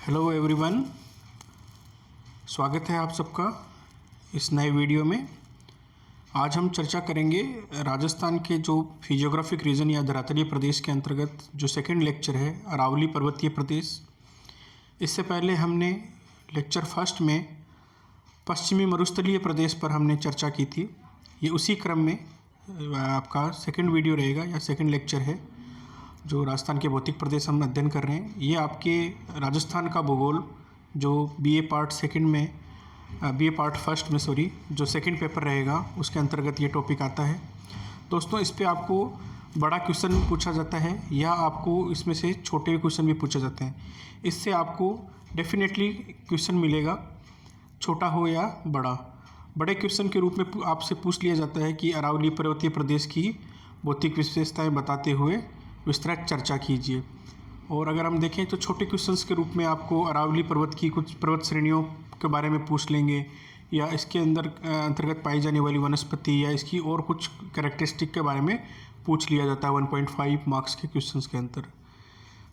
Hello everyone, स्वागत है आप सबका इस नए वीडियो में। आज हम चर्चा करेंगे राजस्थान के जो फिजियोग्राफिक रीजन या धरातलीय प्रदेश के अंतर्गत जो सेकंड लेक्चर है अरावली पर्वतीय प्रदेश। इससे पहले हमने लेक्चर फर्स्ट में पश्चिमी मरुस्थलीय प्रदेश पर हमने चर्चा की थी। ये उसी क्रम में आपका सेकंड वीडियो रहेगा या सेकंड लेक्चर है जो राजस्थान के भौतिक प्रदेश हम अध्ययन कर रहे हैं। ये आपके राजस्थान का भूगोल जो बीए पार्ट फर्स्ट में जो सेकंड पेपर रहेगा उसके अंतर्गत ये टॉपिक आता है। दोस्तों, इस पे आपको बड़ा क्वेश्चन पूछा जाता है या आपको इसमें से छोटे क्वेश्चन भी पूछे जाते हैं। इससे आपको डेफिनेटली क्वेश्चन मिलेगा, छोटा हो या बड़ा। बड़े क्वेश्चन के रूप में आपसे पूछ लिया जाता है कि अरावली पर्वतीय प्रदेश की भौतिक विशेषताएँ बताते हुए विस्तृत चर्चा कीजिए। और अगर हम देखें तो छोटे क्वेश्चंस के रूप में आपको अरावली पर्वत की कुछ पर्वत श्रेणियों के बारे में पूछ लेंगे या इसके अंतर्गत पाई जाने वाली वनस्पति या इसकी और कुछ कैरेक्टरिस्टिक के बारे में पूछ लिया जाता है 1.5 मार्क्स के क्वेश्चंस के अंतर।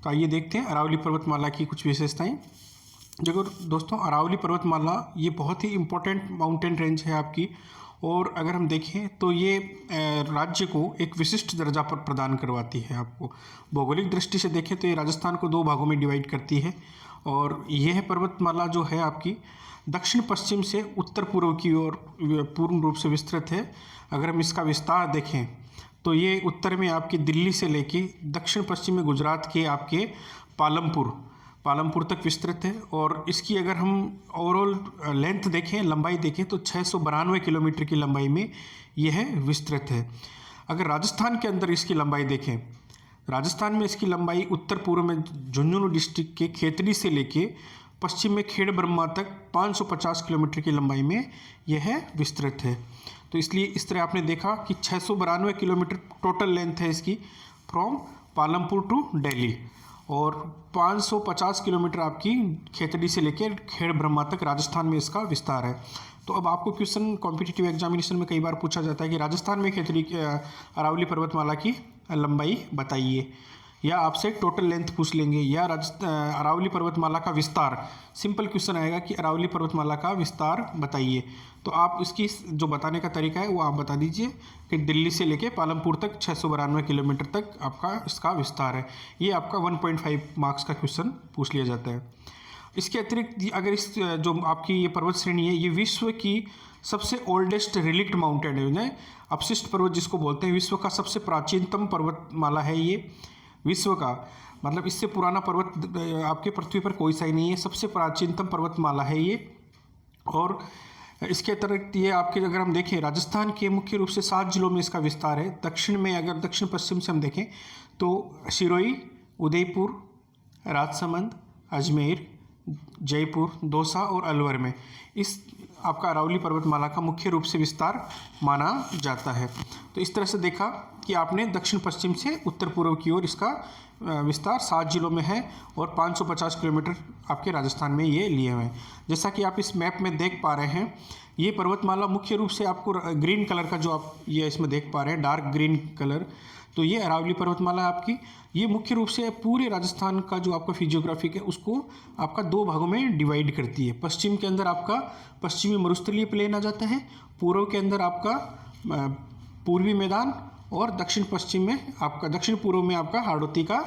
तो आइए देखते हैं अरावली पर्वतमाला की कुछ विशेषताएँ। देखो दोस्तों, अरावली पर्वतमाला ये बहुत ही इम्पोर्टेंट माउंटेन रेंज है आपकी, और अगर हम देखें तो ये राज्य को एक विशिष्ट दर्जा पर प्रदान करवाती है। आपको भौगोलिक दृष्टि से देखें तो ये राजस्थान को दो भागों में डिवाइड करती है, और यह पर्वतमाला जो है आपकी दक्षिण पश्चिम से उत्तर पूर्व की ओर पूर्ण रूप से विस्तृत है। अगर हम इसका विस्तार देखें तो ये उत्तर में आपकी दिल्ली से लेके दक्षिण पश्चिम में गुजरात के आपके पालमपुर तक विस्तृत है। और इसकी अगर हम ओवरऑल लेंथ देखें, लंबाई देखें तो 692 किलोमीटर की लंबाई में यह विस्तृत है। अगर राजस्थान के अंदर इसकी लंबाई देखें, राजस्थान में इसकी लंबाई उत्तर पूर्व में झुंझुनू डिस्ट्रिक्ट के खेतड़ी से लेके पश्चिम में खेड़ ब्रह्मा तक 550 किलोमीटर की लंबाई में यह विस्तृत है। तो इसलिए इस तरह आपने देखा कि 692 किलोमीटर टोटल लेंथ है इसकी फ्रॉम पालमपुर टू दिल्ली, और 550 किलोमीटर आपकी खेतड़ी से लेकर खेड़ ब्रह्मा तक राजस्थान में इसका विस्तार है। तो अब आपको क्वेश्चन कॉम्पिटिटिव एग्जामिनेशन में कई बार पूछा जाता है कि राजस्थान में खेतड़ी अरावली पर्वतमाला की लंबाई बताइए, या आपसे टोटल लेंथ पूछ लेंगे, या अरावली पर्वतमाला का विस्तार। सिंपल क्वेश्चन आएगा कि अरावली पर्वतमाला का विस्तार बताइए। तो आप इसकी जो बताने का तरीका है वो आप बता दीजिए कि दिल्ली से लेके पालमपुर तक 692 किलोमीटर तक आपका इसका विस्तार है। ये आपका 1.5 मार्क्स का क्वेश्चन पूछ लिया जाता है। इसके अतिरिक्त अगर इस जो आपकी ये पर्वत श्रेणी है, ये विश्व की सबसे ओल्डेस्ट रिलिक्ट माउंटेन है, अपशिष्ट पर्वत जिसको बोलते हैं। विश्व का सबसे प्राचीनतम पर्वतमाला है ये, विश्व का मतलब इससे पुराना पर्वत आपके पृथ्वी पर कोई सा ही नहीं है, सबसे प्राचीनतम पर्वतमाला है ये। और इसके अतिरिक्त ये आपके अगर हम देखें राजस्थान के मुख्य रूप से 7 जिलों में इसका विस्तार है। दक्षिण में अगर दक्षिण पश्चिम से हम देखें तो सिरोही, उदयपुर, राजसमंद, अजमेर, जयपुर, दौसा और अलवर में इस आपका अरावली पर्वतमाला का मुख्य रूप से विस्तार माना जाता है। तो इस तरह से देखा कि आपने दक्षिण पश्चिम से उत्तर पूर्व की ओर इसका विस्तार 7 जिलों में है, और 550 किलोमीटर आपके राजस्थान में ये लिए हुए हैं। जैसा कि आप इस मैप में देख पा रहे हैं, ये पर्वतमाला मुख्य रूप से आपको ग्रीन कलर का जो आप ये इसमें देख पा रहे हैं, डार्क ग्रीन कलर, तो ये अरावली पर्वतमाला आपकी ये मुख्य रूप से पूरे राजस्थान का जो आपका फिजियोग्राफिक है उसको आपका 2 भागों में डिवाइड करती है। पश्चिम के अंदर आपका पश्चिमी मरुस्थलीय प्लेन आ जाता है, पूर्व के अंदर आपका पूर्वी मैदान, और दक्षिण पश्चिम में आपका दक्षिण पूर्व में आपका हाड़ौती का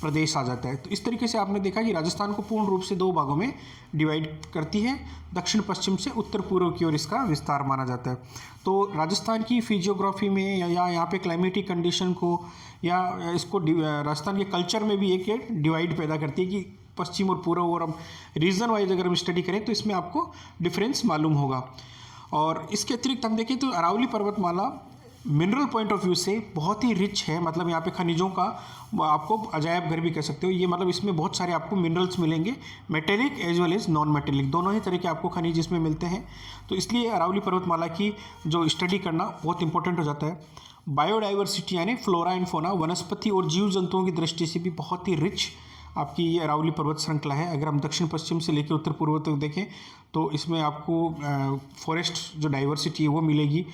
प्रदेश आ जाता है। तो इस तरीके से आपने देखा कि राजस्थान को पूर्ण रूप से 2 भागों में डिवाइड करती है, दक्षिण पश्चिम से उत्तर पूर्व की ओर इसका विस्तार माना जाता है। तो राजस्थान की फिजियोग्राफी में या यहाँ पे क्लाइमेटिक कंडीशन को या इसको राजस्थान के कल्चर में भी एक डिवाइड पैदा करती है कि पश्चिम और पूर्व, और हम रीजन वाइज अगर हम स्टडी करें तो इसमें आपको डिफरेंस मालूम होगा। और इसके अतिरिक्त हम देखें तो अरावली पर्वतमाला मिनरल पॉइंट ऑफ व्यू से बहुत ही रिच है, मतलब यहाँ पे खनिजों का आपको अजायब घर भी कह सकते हो ये। मतलब इसमें बहुत सारे आपको मिनरल्स मिलेंगे, metallic as well as non metallic, दोनों ही तरह के आपको खनिज इसमें मिलते हैं। तो इसलिए अरावली पर्वतमाला की जो स्टडी करना बहुत इंपॉर्टेंट हो जाता है। बायोडाइवर्सिटी यानी फ्लोरा एंड फोना, वनस्पति और जीव जंतुओं की दृष्टि से भी बहुत ही रिच आपकी ये अरावली पर्वत श्रृंखला है। अगर हम दक्षिण पश्चिम से लेकर उत्तर पूर्व तक देखें तो इसमें आपको फॉरेस्ट जो डाइवर्सिटी है वो मिलेगी,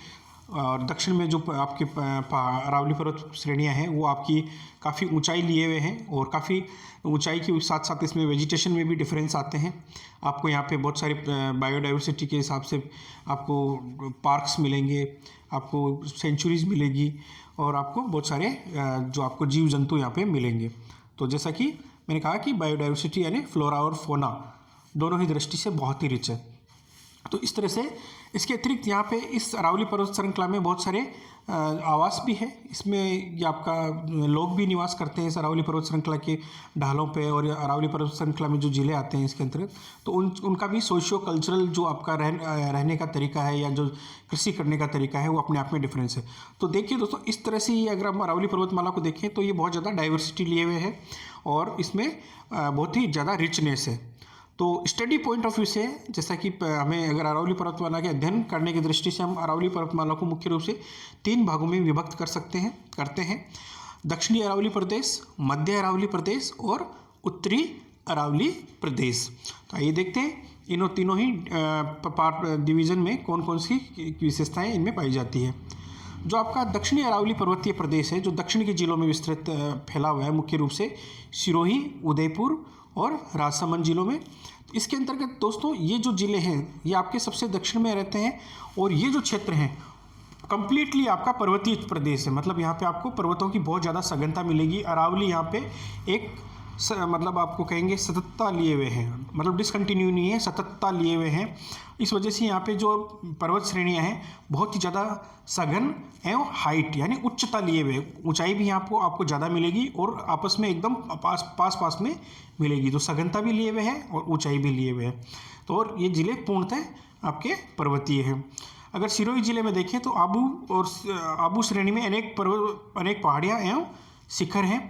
और दक्षिण में जो आपके अरावली पर्वत श्रेणियाँ हैं वो आपकी काफ़ी ऊंचाई लिए हुए हैं और काफ़ी ऊंचाई के साथ साथ इसमें वेजिटेशन में भी डिफरेंस आते हैं। आपको यहाँ पे बहुत सारी बायोडाइवर्सिटी के हिसाब से आपको पार्क्स मिलेंगे, आपको सेंचुरीज मिलेगी और आपको बहुत सारे जो आपको जीव जंतु यहाँ पे मिलेंगे। तो जैसा कि मैंने कहा कि बायोडाइवर्सिटी यानी फ्लोरा और फोना दोनों ही दृष्टि से बहुत ही रिच है। तो इस तरह से इसके अतिरिक्त यहाँ पे इस अरावली पर्वत श्रृंखला में बहुत सारे आवास भी है। इसमें ये आपका लोग भी निवास करते हैं इस अरावली पर्वत श्रृंखला के ढालों पे, और अरावली पर्वत श्रृंखला में जो ज़िले आते हैं इसके अंतर्गत, तो उनका भी सोशियो कल्चरल जो आपका रहने का तरीका है या जो कृषि करने का तरीका है वो अपने आप में डिफरेंस है। तो देखिए दोस्तों, इस तरह से ये अगर हम अरावली पर्वतमाला को देखें तो ये बहुत ज़्यादा डाइवर्सिटी लिए हुए है और इसमें बहुत ही ज़्यादा रिचनेस है। तो स्टडी पॉइंट ऑफ व्यू से जैसा कि हमें अगर अरावली पर्वतमाला के अध्ययन करने की दृष्टि से हम अरावली पर्वतमाला को मुख्य रूप से 3 भागों में विभक्त करते हैं। दक्षिणी अरावली प्रदेश, मध्य अरावली प्रदेश और उत्तरी अरावली प्रदेश। तो आइए देखते हैं इन तीनों ही पार्ट डिवीज़न में कौन कौन सी विशेषताएँ इनमें पाई जाती है। जो आपका दक्षिणी अरावली पर्वतीय प्रदेश है, जो दक्षिण के जिलों में विस्तृत फैला हुआ है, मुख्य रूप से सिरोही, उदयपुर और राजसमंद जिलों में। इसके अंतर्गत दोस्तों ये जो ज़िले हैं ये आपके सबसे दक्षिण में रहते हैं और ये जो क्षेत्र हैं कंप्लीटली आपका पर्वतीय प्रदेश है। मतलब यहाँ पे आपको पर्वतों की बहुत ज़्यादा सघनता मिलेगी। अरावली यहाँ पे एक मतलब आपको कहेंगे सततता लिए हुए हैं, मतलब डिसकंटिन्यू नहीं है, सततता लिए हुए हैं। इस वजह से यहाँ पे जो पर्वत श्रेणियाँ हैं बहुत ही ज़्यादा सघन एवं हाइट यानी उच्चता लिए हुए, ऊंचाई भी यहाँ आपको ज़्यादा मिलेगी और आपस में एकदम पास में मिलेगी। तो सघनता भी लिए हुए हैं और ऊंचाई भी लिए हुए हैं। तो और ये ज़िले पूर्णतः आपके पर्वतीय हैं। अगर सिरोही जिले में देखें तो आबू श्रेणी में अनेक पहाड़ियाँ एवं शिखर हैं।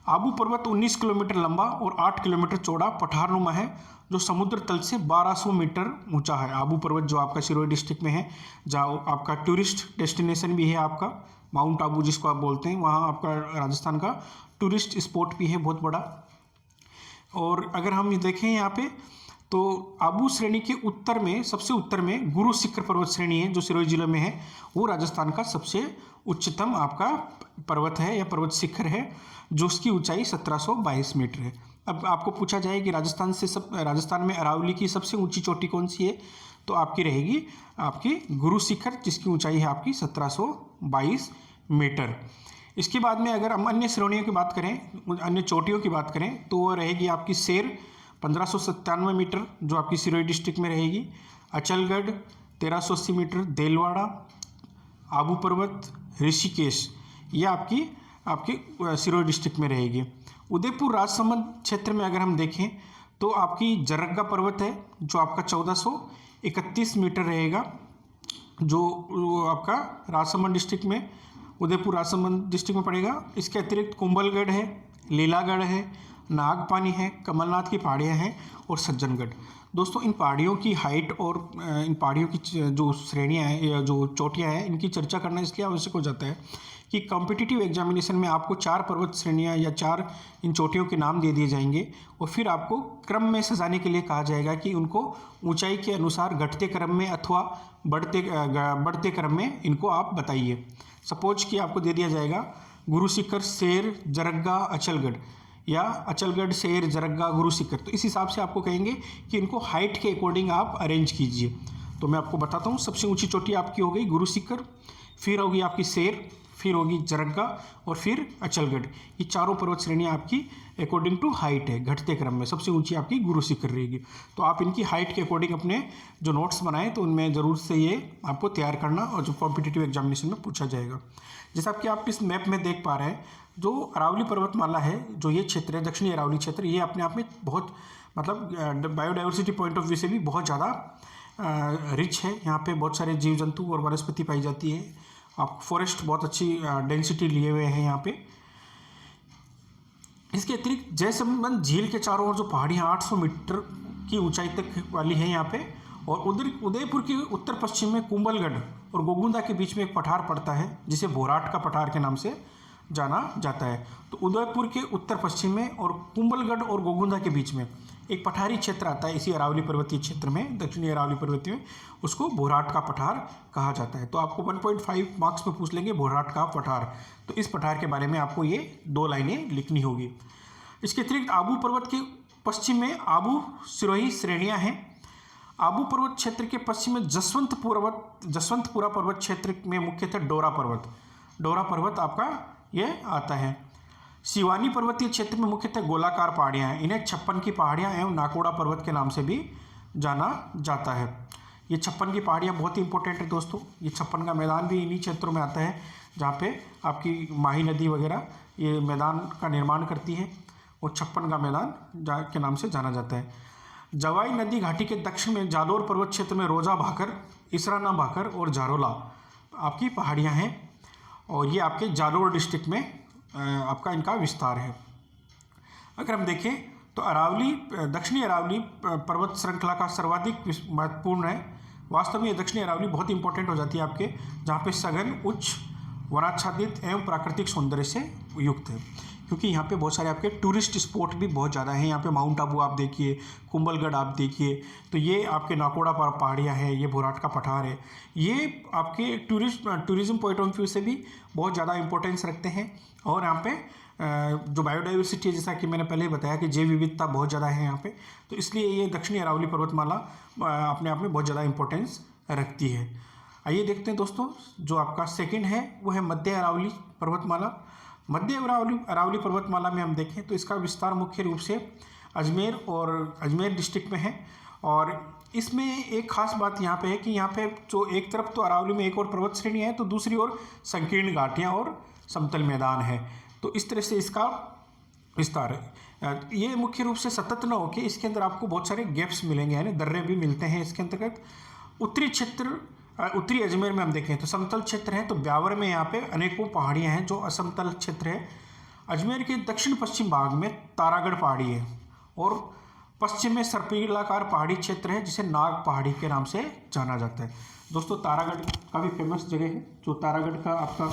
आबू पर्वत 19 किलोमीटर लंबा और 8 किलोमीटर चौड़ा पठारनुमा है, जो समुद्र तल से 1200 मीटर ऊंचा है। आबू पर्वत जो आपका सिरोही डिस्ट्रिक्ट में है, जहाँ आपका टूरिस्ट डेस्टिनेशन भी है, आपका माउंट आबू जिसको आप बोलते हैं, वहाँ आपका राजस्थान का टूरिस्ट स्पॉट भी है बहुत बड़ा। और अगर हम देखें यहाँ पे तो आबू श्रेणी के उत्तर में, सबसे उत्तर में गुरु शिखर पर्वत श्रेणी है जो सिरोही जिले में है। वो राजस्थान का सबसे उच्चतम आपका पर्वत है या पर्वत शिखर है, जो उसकी ऊंचाई 1722 मीटर है। अब आपको पूछा जाए कि राजस्थान में अरावली की सबसे ऊंची चोटी कौन सी है, तो आपकी रहेगी आपकी गुरु शिखर, जिसकी ऊंचाई है आपकी 1722 मीटर। इसके बाद में अगर हम अन्य श्रेणियों की बात करें, अन्य चोटियों की बात करें, तो वो रहेगी आपकी शेर 1597 मीटर जो आपकी सिरोही डिस्ट्रिक्ट में रहेगी। अचलगढ़ 1380 मीटर, देलवाड़ा, आबू पर्वत, ऋषिकेश, ये आपकी सिरोही डिस्ट्रिक्ट में रहेगी। उदयपुर राजसमंद क्षेत्र में अगर हम देखें तो आपकी जरग्गा पर्वत है जो आपका 1431 मीटर रहेगा, जो आपका राजसमंद डिस्ट्रिक्ट में, उदयपुर राजसमंद डिस्ट्रिक्ट में पड़ेगा। इसके अतिरिक्त कुंभलगढ़ है, लीलागढ़ है, नागपानी है, कमलनाथ की पहाड़ियाँ हैं और सज्जनगढ़। दोस्तों इन पहाड़ियों की हाइट और इन पहाड़ियों की जो श्रेणियाँ हैं या जो चोटियाँ हैं, इनकी चर्चा करना इसलिए आवश्यक हो जाता है कि कॉम्पिटिटिव एग्जामिनेशन में आपको 4 पर्वत श्रेणियाँ या 4 इन चोटियों के नाम दे दिए जाएंगे और फिर आपको क्रम में सजाने के लिए कहा जाएगा कि उनको ऊंचाई के अनुसार घटते क्रम में अथवा बढ़ते क्रम में इनको आप बताइए। सपोज कि आपको दे दिया जाएगा गुरु शिखर, शेर, जरग्गा, अचलगढ़, या अचलगढ़, शेर, जरग्गा, गुरु शिखर। तो इस हिसाब से आपको कहेंगे कि इनको हाइट के अकॉर्डिंग आप अरेंज कीजिए। तो मैं आपको बताता हूँ, सबसे ऊंची चोटी आपकी हो गई गुरु शिखर, फिर होगी आपकी शेर, फिर होगी जरग्गा और फिर अचलगढ़। ये चारों पर्वत श्रेणियाँ आपकी अकॉर्डिंग टू हाइट है, घटते क्रम में। सबसे ऊंची आपकी गुरु शिखर रहेगी। तो आप इनकी हाइट के अकॉर्डिंग अपने जो नोट्स बनाएं तो उनमें ज़रूर से ये आपको तैयार करना, और जो कॉम्पिटिटिव एग्जामिनेशन में पूछा जाएगा। जैसा कि आप इस मैप में देख पा रहे हैं, जो अरावली पर्वतमाला है, जो ये क्षेत्र है दक्षिणी अरावली क्षेत्र, ये अपने आप में बहुत मतलब बायोडाइवर्सिटी पॉइंट ऑफ व्यू से भी बहुत ज़्यादा रिच है। यहाँ पे बहुत सारे जीव जंतु और वनस्पति पाई जाती है। आप फॉरेस्ट बहुत अच्छी डेंसिटी लिए हुए हैं यहाँ पे। इसके अतिरिक्त जयसंबंध झील के चारों ओर जो पहाड़ियाँ 800 मीटर की ऊंचाई तक वाली हैं यहाँ पे, और उदयपुर के उत्तर पश्चिम में कुंभलगढ़ और गोगुंदा के बीच में एक पठार पड़ता है जिसे भोराट का पठार के नाम से जाना जाता है। तो उदयपुर के उत्तर पश्चिम में और कुंभलगढ़ और गोगुंदा के बीच में एक पठारी क्षेत्र आता है इसी अरावली पर्वतीय क्षेत्र में, दक्षिणी अरावली पर्वतीय में, उसको भोराट का पठार कहा जाता है। तो आपको 1.5 मार्क्स में पूछ लेंगे भोराट का पठार, तो इस पठार के बारे में आपको ये 2 लाइनें लिखनी होगी। इसके अतिरिक्त आबू पर्वत के पश्चिम में आबू सिरोही श्रेणियाँ हैं। आबू पर्वत क्षेत्र के पश्चिम में जसवंतपुरा पर्वत क्षेत्र में मुख्यतः डोरा पर्वत आपका ये आता है। सिवानी पर्वतीय क्षेत्र में मुख्यतः गोलाकार पहाड़ियाँ हैं। इन्हें 56 की पहाड़ियाँ एवं नाकोड़ा पर्वत के नाम से भी जाना जाता है। ये 56 की पहाड़ियाँ बहुत ही इंपॉर्टेंट है दोस्तों। ये 56 का मैदान भी इन्हीं क्षेत्रों में आता है जहाँ पे आपकी माही नदी वगैरह ये मैदान का निर्माण करती है, और 56 का मैदान के नाम से जाना जाता है। जवाई नदी घाटी के दक्षिण में जालोर पर्वत क्षेत्र में रोजा भाकर, इसराना भाकर और जारोला आपकी पहाड़ियाँ हैं, और ये आपके जालोर डिस्ट्रिक्ट में आपका इनका विस्तार है। अगर हम देखें तो दक्षिणी अरावली पर्वत श्रृंखला का सर्वाधिक महत्वपूर्ण है। वास्तव में ये दक्षिणी अरावली बहुत इंपॉर्टेंट हो जाती है आपके, जहाँ पे सघन उच्च वनाच्छादित एवं प्राकृतिक सौंदर्य से युक्त है, क्योंकि यहाँ पे बहुत सारे आपके टूरिस्ट स्पॉट भी बहुत ज़्यादा हैं। यहाँ पे माउंट आबू आप देखिए, कुंभलगढ़ आप देखिए, तो ये आपके नाकोड़ा पहाड़ियाँ हैं, ये भोराट का पठार है। ये आपके टूरिज्म पॉइंट ऑफ व्यू से भी बहुत ज़्यादा इंपॉर्टेंस रखते हैं। और यहाँ पे जो बायोडाइवर्सिटी है, जैसा कि मैंने पहले बताया कि जैव विविधता बहुत ज़्यादा है यहाँ पे, तो इसलिए ये दक्षिणी अरावली पर्वतमाला अपने आप में बहुत ज़्यादा इंपॉर्टेंस रखती है। आइए देखते हैं दोस्तों, जो आपका सेकंड है वो है मध्य अरावली पर्वतमाला। मध्य अरावली पर्वतमाला में हम देखें तो इसका विस्तार मुख्य रूप से अजमेर डिस्ट्रिक्ट में है। और इसमें एक खास बात यहाँ पे है कि यहाँ पे जो एक तरफ तो अरावली में एक और पर्वत श्रेणी है, तो दूसरी ओर संकीर्ण घाटियाँ और समतल मैदान है। तो इस तरह से इसका विस्तार है। ये मुख्य रूप से सतत न होकर इसके अंदर आपको बहुत सारे गैप्स मिलेंगे, यानी दर्रे भी मिलते हैं इसके अंतर्गत। उत्तरी अजमेर में हम देखें तो समतल क्षेत्र है, तो ब्यावर में यहाँ पे अनेकों पहाड़ियाँ हैं जो असमतल क्षेत्र है। अजमेर के दक्षिण पश्चिम भाग में तारागढ़ पहाड़ी है, और पश्चिम में सर्पिलाकार पहाड़ी क्षेत्र है जिसे नाग पहाड़ी के नाम से जाना जाता है। दोस्तों तारागढ़ काफ़ी फेमस जगह है। जो तारागढ़ का आपका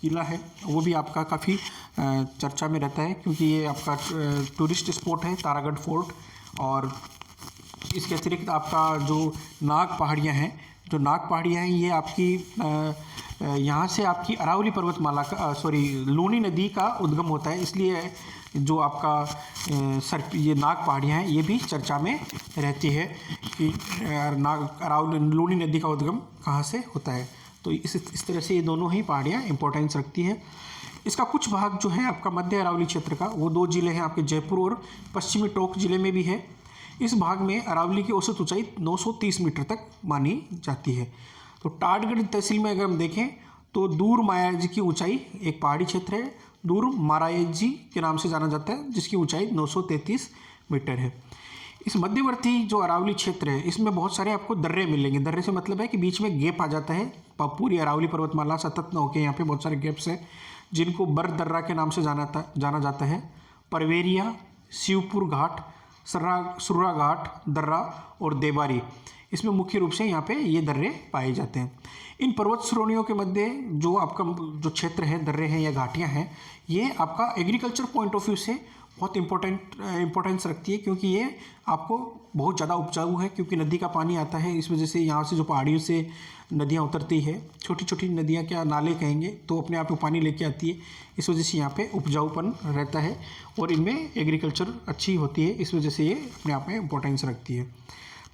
किला है वो भी आपका काफ़ी चर्चा में रहता है, क्योंकि ये आपका टूरिस्ट स्पॉट है तारागढ़ फोर्ट। और इसके अतिरिक्त आपका जो नाग पहाड़ियाँ हैं ये आपकी यहाँ से आपकी अरावली पर्वतमाला का लूनी नदी का उद्गम होता है, इसलिए जो आपका ये नाग पहाड़ियाँ हैं ये भी चर्चा में रहती है कि अरावली लूनी नदी का उद्गम कहाँ से होता है। तो इस तरह से ये दोनों ही पहाड़ियाँ इंपॉर्टेंस रखती हैं। इसका कुछ भाग जो है आपका मध्य अरावली क्षेत्र का, वो 2 जिले हैं आपके, जयपुर और पश्चिमी टोंक जिले में भी है। इस भाग में अरावली की औसत ऊंचाई 930 मीटर तक मानी जाती है। तो टाटगढ़ तहसील में अगर हम देखें तो दूर मायाजी की ऊंचाई एक पहाड़ी क्षेत्र है, दूर मारायजी के नाम से जाना जाता है, जिसकी ऊंचाई 933 मीटर है। इस मध्यवर्ती जो अरावली क्षेत्र है इसमें बहुत सारे आपको दर्रे मिलेंगे। दर्रे से मतलब है कि बीच में गैप आ जाता है। पूरी अरावली पर्वतमाला सतत न होकर यहाँ पे बहुत सारे गैप्स हैं, जिनको बर दर्रा के नाम से जाना जाता है। परवेरिया, शिवपुर घाट, सुर्रा घाट दर्रा और देबारी, इसमें मुख्य रूप से यहाँ पे ये दर्रे पाए जाते हैं। इन पर्वत श्रेणियों के मध्य जो आपका जो क्षेत्र है, दर्रे हैं या घाटियाँ हैं, ये आपका एग्रीकल्चर पॉइंट ऑफ व्यू से बहुत इम्पोर्टेंस रखती है, क्योंकि ये आपको बहुत ज़्यादा उपजाऊ है, क्योंकि नदी का पानी आता है। इस वजह से यहाँ से जो पहाड़ियों से नदियाँ उतरती है, छोटी छोटी नदियाँ, क्या नाले कहेंगे, तो अपने आप में पानी लेके आती है। इस वजह से यहाँ पे उपजाऊपन रहता है और इनमें एग्रीकल्चर अच्छी होती है, इस वजह से ये अपने आप में इम्पोर्टेंस रखती है।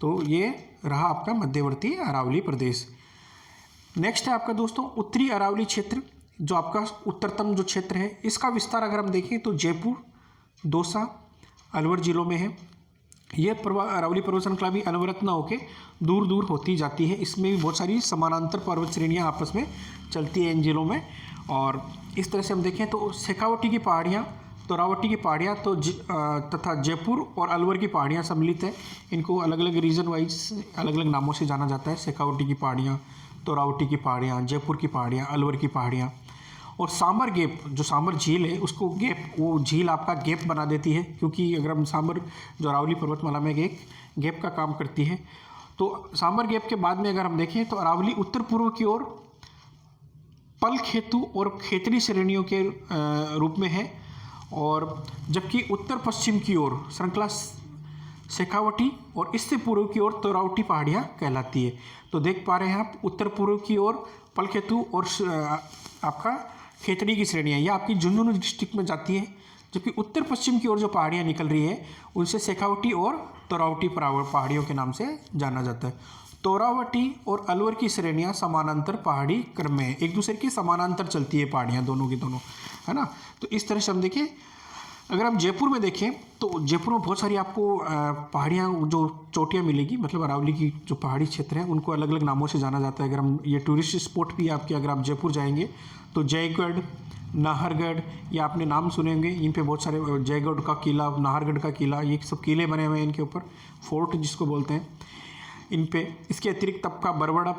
तो ये रहा आपका मध्यवर्ती अरावली प्रदेश। नेक्स्ट है आपका दोस्तों उत्तरी अरावली क्षेत्र, जो आपका उत्तरतम जो क्षेत्र है, इसका विस्तार अगर हम देखें तो जयपुर, दौसा, अलवर जिलों में है। यह अरावली पर्वत श्रृंखला भी अनवरत न होकर दूर दूर होती जाती है। इसमें भी बहुत सारी समानांतर पर्वत श्रेणियाँ आपस में चलती हैं इन जिलों में। और इस तरह से हम देखें तो शेखावटी की पहाड़ियाँ, तोरावटी की पहाड़ियाँ तथा जयपुर और अलवर की पहाड़ियाँ सम्मिलित है। इनको अलग अलग रीजन वाइज अलग अलग नामों से जाना जाता है। शेखावटी की पहाड़ियाँ, तोरावटी की पहाड़ियाँ, जयपुर की पहाड़ियाँ, अलवर की पहाड़ियाँ। और सांबर गेप, जो सांबर झील है उसको वो झील आपका गेप बना देती है, क्योंकि अगर हम सांबर जो अरावली पर्वतमाला में एक गेप का काम करती है। तो सांबर गेप के बाद में अगर हम देखें तो अरावली उत्तर पूर्व की ओर पल खेतु और खेतरी श्रेणियों के रूप में है, और जबकि उत्तर पश्चिम की ओर श्रृंखला शेखावटी और इससे पूर्व की ओर तोरावटी पहाड़ियाँ कहलाती है। तो देख पा रहे हैं आप उत्तर पूर्व की ओर पलकेतु और आपका खेतड़ी की श्रेणियाँ ये आपकी झुंझुनू डिस्ट्रिक्ट में जाती है, जबकि उत्तर पश्चिम की ओर जो पहाड़ियाँ निकल रही है उनसे शेखावटी और तोरावटी पहाड़ियों के नाम से जाना जाता है। तोरावटी और अलवर की श्रेणियाँ समानांतर पहाड़ी क्रम में एक दूसरे के समानांतर चलती है पहाड़ियाँ दोनों की दोनों, है ना। तो इस तरह से हम देखें, अगर हम जयपुर में देखें तो जयपुर में बहुत सारी आपको पहाड़ियाँ जो चोटियाँ मिलेगी, मतलब अरावली की जो पहाड़ी क्षेत्र है उनको अलग अलग नामों से जाना जाता है। अगर हम ये टूरिस्ट स्पॉट भी आपके, अगर आप जयपुर जाएंगे तो जयगढ़, नाहरगढ़, ये आपने नाम सुने होंगे। इन पे बहुत सारे, जयगढ़ का किला, नाहरगढ़ का किला, ये सब किले बने हुए हैं इनके ऊपर, फोर्ट जिसको बोलते हैं इन पे। इसके अतिरिक्त आपका बरवाड़ा,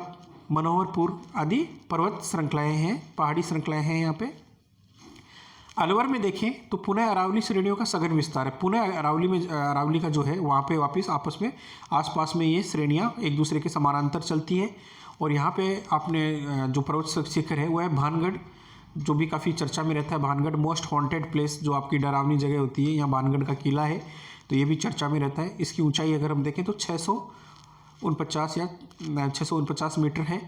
मनोहरपुर आदि पर्वत श्रृंखलाएँ हैं, पहाड़ी श्रृंखलाएँ हैं यहाँ पे। अलवर में देखें तो पुनः अरावली श्रेणियों का सघन विस्तार है। पुनः अरावली का जो है वहाँ पे वापस आपस में आसपास में ये श्रेणियाँ एक दूसरे के समानांतर चलती हैं। और यहाँ पे आपने जो पर्वत शिखर है वो है भानगढ़, जो भी काफ़ी चर्चा में रहता है। भानगढ़ मोस्ट हॉन्टेड प्लेस, जो आपकी डरावनी जगह होती है, यहाँ भानगढ़ का किला है, तो ये भी चर्चा में रहता है। इसकी ऊँचाई अगर हम देखें तो 649 मीटर है।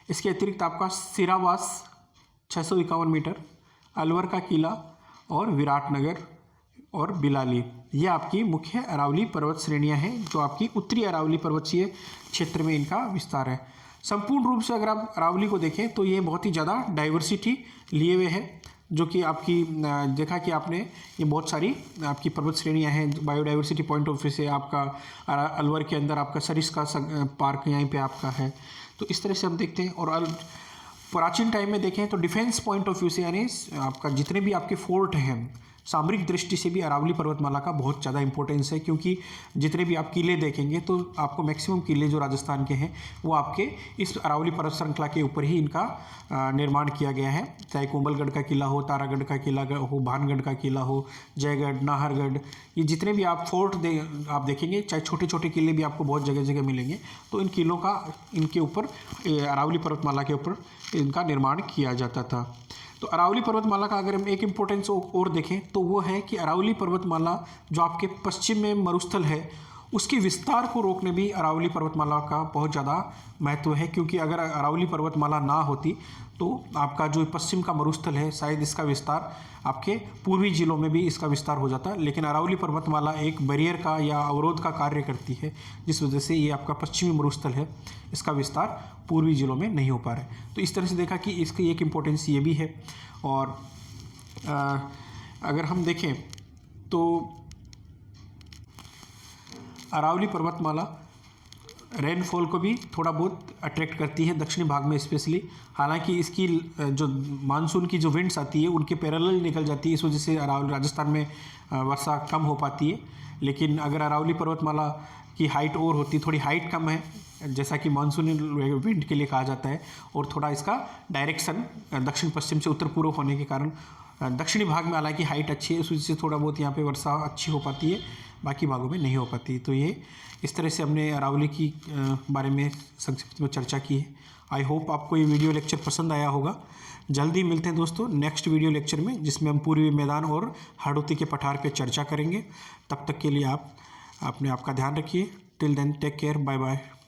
इसके अतिरिक्त आपका सिरावास 651 मीटर, अलवर का किला और विराटनगर और बिलाली, ये आपकी मुख्य अरावली पर्वत श्रेणियां हैं जो आपकी उत्तरी अरावली पर्वतीय क्षेत्र में इनका विस्तार है। संपूर्ण रूप से अगर आप अरावली को देखें तो ये बहुत ही ज़्यादा डाइवर्सिटी लिए हुए है, जो कि आपकी देखा कि आपने ये बहुत सारी आपकी पर्वत श्रेणियां हैं। बायोडाइवर्सिटी पॉइंट ऑफ व्यू से आपका अलवर के अंदर आपका सरिस्का पार्क यहीं पे आपका है। तो इस तरह से हम देखते हैं। और प्राचीन टाइम में देखें तो डिफेंस पॉइंट ऑफ व्यू से, यानी आपका जितने भी आपके फोर्ट हैं, सामरिक दृष्टि से भी अरावली पर्वतमाला का बहुत ज़्यादा इंपॉर्टेंस है, क्योंकि जितने भी आप किले देखेंगे तो आपको मैक्सिमम किले जो राजस्थान के हैं वो आपके इस अरावली पर्वत श्रृंखला के ऊपर ही इनका निर्माण किया गया है। चाहे कोंबलगढ़ का किला हो, तारागढ़ का किला हो, भानगढ़ का किला हो, जयगढ़, नाहरगढ़, ये जितने भी आप फोर्ट आप देखेंगे, चाहे छोटे छोटे किले भी आपको बहुत जगह जगह मिलेंगे, तो इन किलों का इनके ऊपर अरावली पर्वतमाला के ऊपर इनका निर्माण किया जाता था। तो अरावली पर्वतमाला का अगर हम एक इम्पोर्टेंस और देखें तो वो है कि अरावली पर्वतमाला जो आपके पश्चिम में मरुस्थल है उसके विस्तार को रोकने भी अरावली पर्वतमाला का बहुत ज़्यादा महत्व है, क्योंकि अगर अरावली पर्वतमाला ना होती तो आपका जो पश्चिम का मरुस्थल है शायद इसका विस्तार आपके पूर्वी जिलों में भी इसका विस्तार हो जाता, लेकिन अरावली पर्वतमाला एक बैरियर का या अवरोध का कार्य करती है, जिस वजह से ये आपका पश्चिमी मरुस्थल है इसका विस्तार पूर्वी जिलों में नहीं हो पा रहा है। तो इस तरह से देखा कि इसकी एक इम्पोर्टेंस ये भी है। और अगर हम देखें तो अरावली पर्वतमाला रेनफॉल को भी थोड़ा बहुत अट्रैक्ट करती है दक्षिणी भाग में स्पेशली। हालांकि इसकी जो मानसून की जो विंड्स आती है उनके पैरेलल निकल जाती है, इस वजह से राजस्थान में वर्षा कम हो पाती है। लेकिन अगर अरावली पर्वतमाला की हाइट और होती, थोड़ी हाइट कम है जैसा कि मानसूनी विंड के लिए कहा जाता है, और थोड़ा इसका डायरेक्शन दक्षिण पश्चिम से उत्तर पूर्व होने के कारण दक्षिणी भाग में हालांकि हाइट अच्छी है, इस वजह से थोड़ा बहुत यहाँ पे वर्षा अच्छी हो पाती है, बाकी भागों में नहीं हो पाती। तो ये इस तरह से हमने अरावली की बारे में संक्षिप्त में चर्चा की है। आई होप आपको ये वीडियो लेक्चर पसंद आया होगा। जल्दी मिलते हैं दोस्तों नेक्स्ट वीडियो लेक्चर में, जिसमें हम पूर्वी मैदान और हाड़ौती के पठार पर चर्चा करेंगे। तब तक के लिए आप अपने आप का ध्यान रखिए। Till then take care, bye bye.